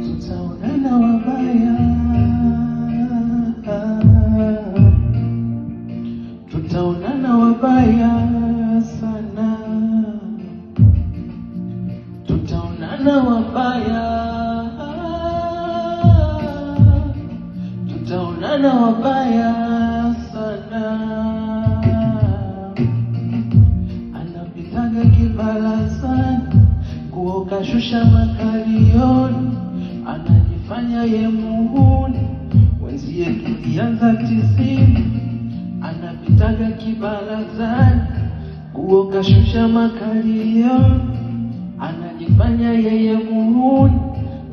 tutaonana wabaya, tutaonana wabaya sana, tutaonana wabaya, tutaonana wabaya sana. Anapitaga kibarazani, nguo kashusha makalioni, anajifanya ye muhuni, wenzie tulianza 90. Anapitaga kibarazani, nguo kashusha makalioni, anajifanya yeye muhuni,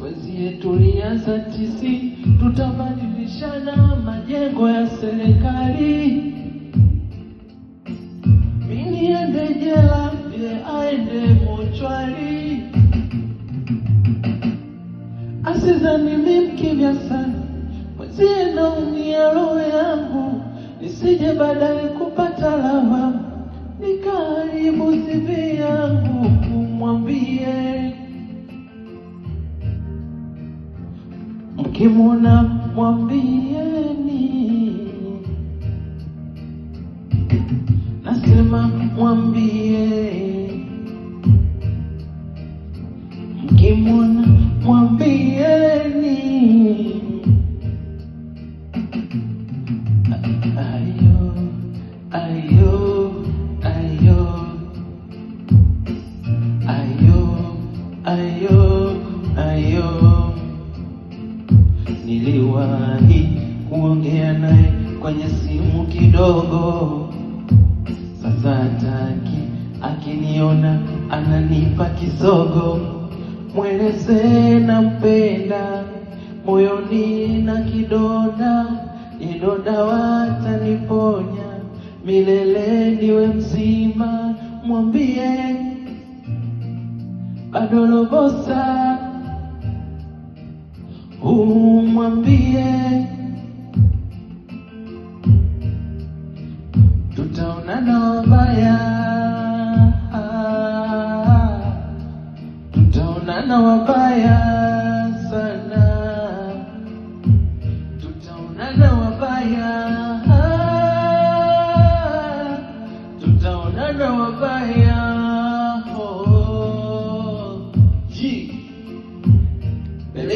wenzie tulianza 90. Tutabadilishana majengo ya serikali, mimi ende jela, yeye aende mochwari. Asizani mimi mkimya sana, mwenzie naumia roho yangu, nisije baadaye kupata lawama, nikaharibu CV yangu. Kumwambie mkimwona mwambieni, nasema mwambie, mkimwona mwambieni. Ayo, ayo, ayo, ayo, ayo, ayo. Niliwahi kuongea naye kwenye simu kidogo, sasa hataki, akiniona ananipa kisogo. Mweleze nampenda, moyoni na kidonda, ilo dawa ataniponya milele niwe mzima. Mwambie bado robosa, mwambie tutaonana wabaya, tutaonana wabaya sana, tutaonana wabaya, tutaonana wabaya.